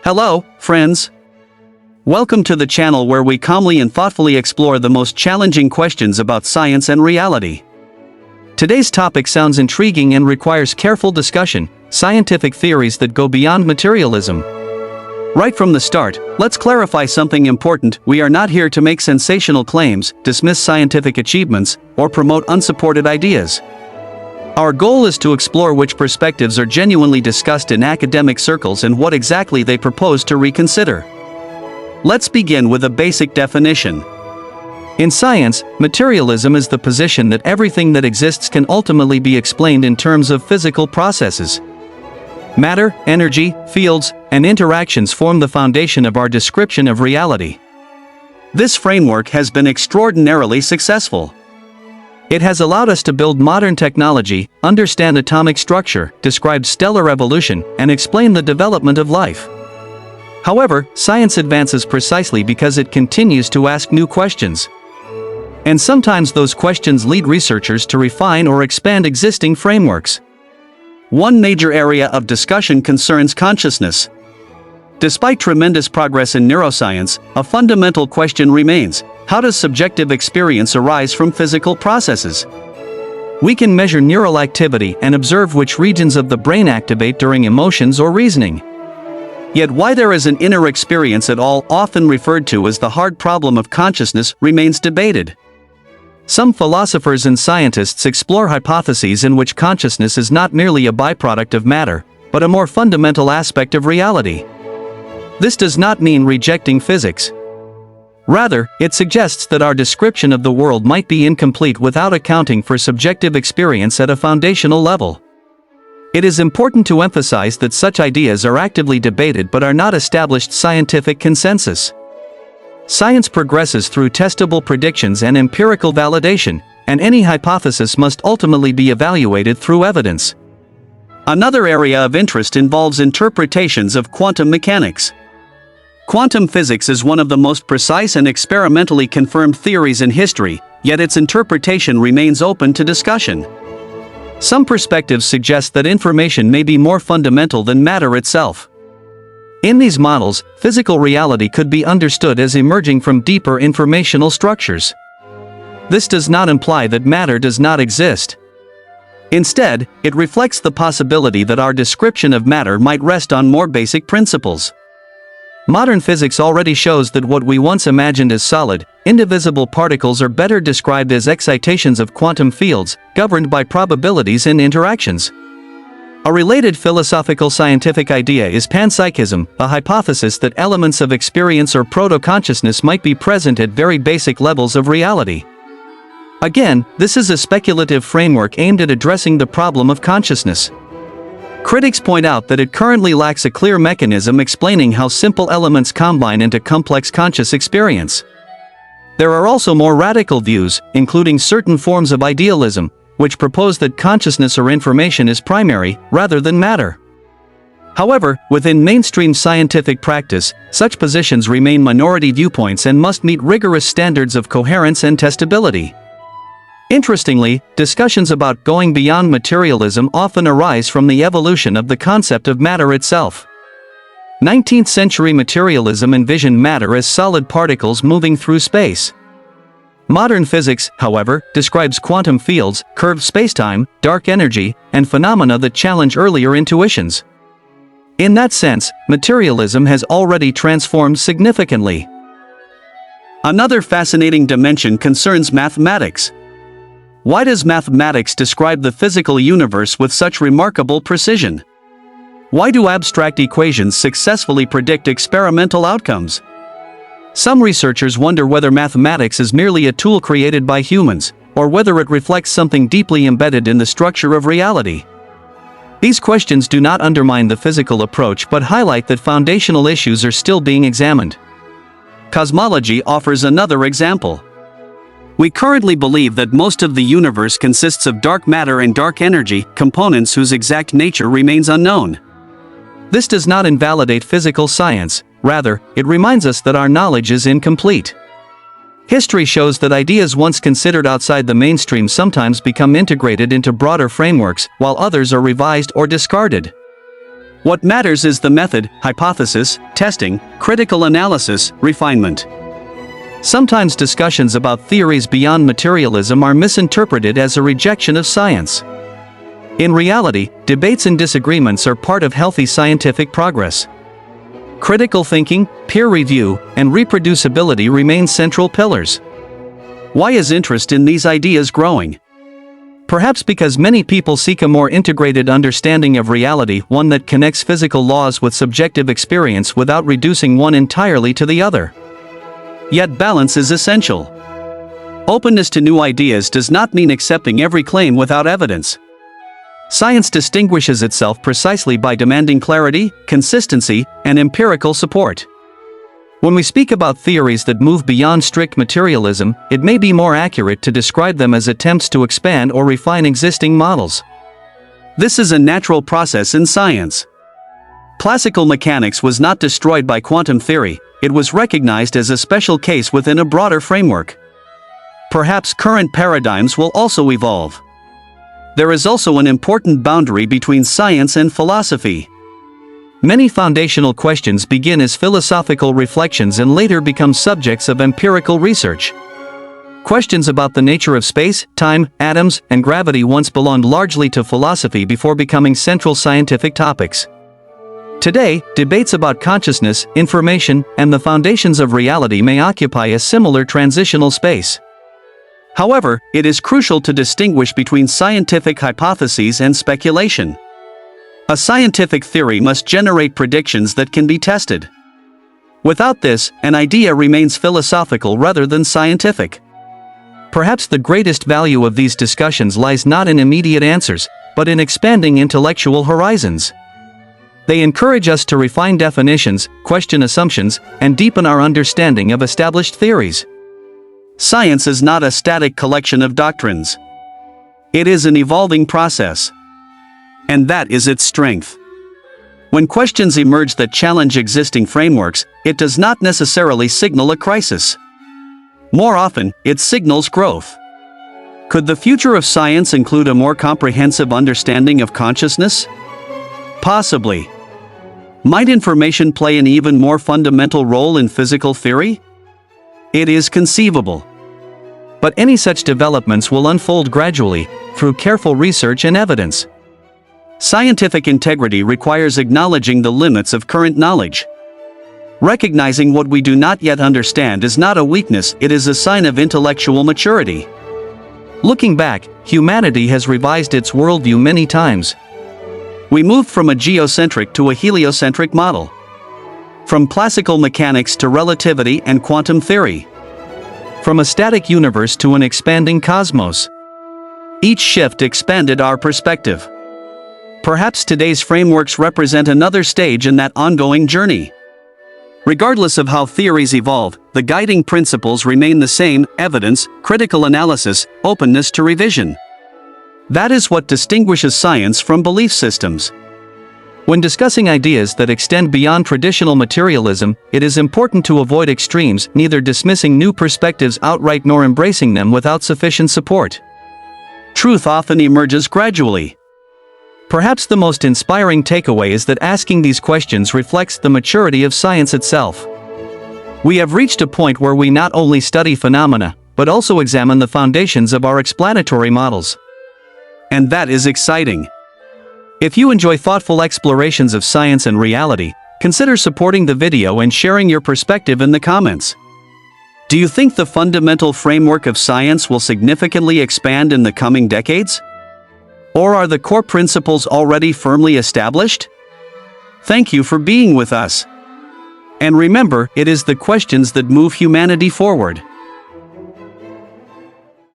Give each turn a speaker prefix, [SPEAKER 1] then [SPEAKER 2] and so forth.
[SPEAKER 1] Hello, friends. Welcome to the channel where we calmly and thoughtfully explore the most challenging questions about science and reality. Today's topic sounds intriguing and requires careful discussion: scientific theories that go beyond materialism. Right from the start, let's clarify something important: we are not here to make sensational claims, dismiss scientific achievements, or promote unsupported ideas. Our goal is to explore which perspectives are genuinely discussed in academic circles and what exactly they propose to reconsider. Let's begin with a basic definition. In science, materialism is the position that everything that exists can ultimately be explained in terms of physical processes. Matter, energy, fields, and interactions form the foundation of our description of reality. This framework has been extraordinarily successful. It has allowed us to build modern technology, understand atomic structure, describe stellar evolution, and explain the development of life. However, science advances precisely because it continues to ask new questions. And sometimes those questions lead researchers to refine or expand existing frameworks. One major area of discussion concerns consciousness. Despite tremendous progress in neuroscience, a fundamental question remains: how does subjective experience arise from physical processes? We can measure neural activity and observe which regions of the brain activate during emotions or reasoning. Yet why there is an inner experience at all, often referred to as the hard problem of consciousness, remains debated. Some philosophers and scientists explore hypotheses in which consciousness is not merely a byproduct of matter, but a more fundamental aspect of reality. This does not mean rejecting physics. Rather, it suggests that our description of the world might be incomplete without accounting for subjective experience at a foundational level. It is important to emphasize that such ideas are actively debated but are not established scientific consensus. Science progresses through testable predictions and empirical validation, and any hypothesis must ultimately be evaluated through evidence. Another area of interest involves interpretations of quantum mechanics. Quantum physics is one of the most precise and experimentally confirmed theories in history, yet its interpretation remains open to discussion. Some perspectives suggest that information may be more fundamental than matter itself. In these models, physical reality could be understood as emerging from deeper informational structures. This does not imply that matter does not exist. Instead, it reflects the possibility that our description of matter might rest on more basic principles. Modern physics already shows that what we once imagined as solid, indivisible particles are better described as excitations of quantum fields, governed by probabilities and interactions. A related philosophical scientific idea is panpsychism, a hypothesis that elements of experience or proto-consciousness might be present at very basic levels of reality. Again, this is a speculative framework aimed at addressing the problem of consciousness. Critics point out that it currently lacks a clear mechanism explaining how simple elements combine into complex conscious experience. There are also more radical views, including certain forms of idealism, which propose that consciousness or information is primary, rather than matter. However, within mainstream scientific practice, such positions remain minority viewpoints and must meet rigorous standards of coherence and testability. Interestingly, discussions about going beyond materialism often arise from the evolution of the concept of matter itself. 19th-century materialism envisioned matter as solid particles moving through space. Modern physics, however, describes quantum fields, curved spacetime, dark energy, and phenomena that challenge earlier intuitions. In that sense, materialism has already transformed significantly. Another fascinating dimension concerns mathematics. Why does mathematics describe the physical universe with such remarkable precision? Why do abstract equations successfully predict experimental outcomes? Some researchers wonder whether mathematics is merely a tool created by humans, or whether it reflects something deeply embedded in the structure of reality. These questions do not undermine the physical approach but highlight that foundational issues are still being examined. Cosmology offers another example. We currently believe that most of the universe consists of dark matter and dark energy, components whose exact nature remains unknown. This does not invalidate physical science, rather, it reminds us that our knowledge is incomplete. History shows that ideas once considered outside the mainstream sometimes become integrated into broader frameworks, while others are revised or discarded. What matters is the method, hypothesis, testing, critical analysis, refinement. Sometimes discussions about theories beyond materialism are misinterpreted as a rejection of science. In reality, debates and disagreements are part of healthy scientific progress. Critical thinking, peer review, and reproducibility remain central pillars. Why is interest in these ideas growing? Perhaps because many people seek a more integrated understanding of reality, one that connects physical laws with subjective experience without reducing one entirely to the other. Yet balance is essential. Openness to new ideas does not mean accepting every claim without evidence. Science distinguishes itself precisely by demanding clarity, consistency, and empirical support. When we speak about theories that move beyond strict materialism, it may be more accurate to describe them as attempts to expand or refine existing models. This is a natural process in science. Classical mechanics was not destroyed by quantum theory, it was recognized as a special case within a broader framework. Perhaps current paradigms will also evolve. There is also an important boundary between science and philosophy. Many foundational questions begin as philosophical reflections and later become subjects of empirical research. Questions about the nature of space, time, atoms, and gravity once belonged largely to philosophy before becoming central scientific topics. Today, debates about consciousness, information, and the foundations of reality may occupy a similar transitional space. However, it is crucial to distinguish between scientific hypotheses and speculation. A scientific theory must generate predictions that can be tested. Without this, an idea remains philosophical rather than scientific. Perhaps the greatest value of these discussions lies not in immediate answers, but in expanding intellectual horizons. They encourage us to refine definitions, question assumptions, and deepen our understanding of established theories. Science is not a static collection of doctrines. It is an evolving process. And that is its strength. When questions emerge that challenge existing frameworks, it does not necessarily signal a crisis. More often, it signals growth. Could the future of science include a more comprehensive understanding of consciousness? Possibly. Might information play an even more fundamental role in physical theory? It is conceivable. But any such developments will unfold gradually, through careful research and evidence. Scientific integrity requires acknowledging the limits of current knowledge. Recognizing what we do not yet understand is not a weakness, it is a sign of intellectual maturity. Looking back, humanity has revised its worldview many times. We moved from a geocentric to a heliocentric model. From classical mechanics to relativity and quantum theory. From a static universe to an expanding cosmos. Each shift expanded our perspective. Perhaps today's frameworks represent another stage in that ongoing journey. Regardless of how theories evolve, the guiding principles remain the same: evidence, critical analysis, openness to revision. That is what distinguishes science from belief systems. When discussing ideas that extend beyond traditional materialism, it is important to avoid extremes, neither dismissing new perspectives outright nor embracing them without sufficient support. Truth often emerges gradually. Perhaps the most inspiring takeaway is that asking these questions reflects the maturity of science itself. We have reached a point where we not only study phenomena, but also examine the foundations of our explanatory models. And that is exciting. If you enjoy thoughtful explorations of science and reality, consider supporting the video and sharing your perspective in the comments. Do you think the fundamental framework of science will significantly expand in the coming decades? Or are the core principles already firmly established? Thank you for being with us. And remember, it is the questions that move humanity forward.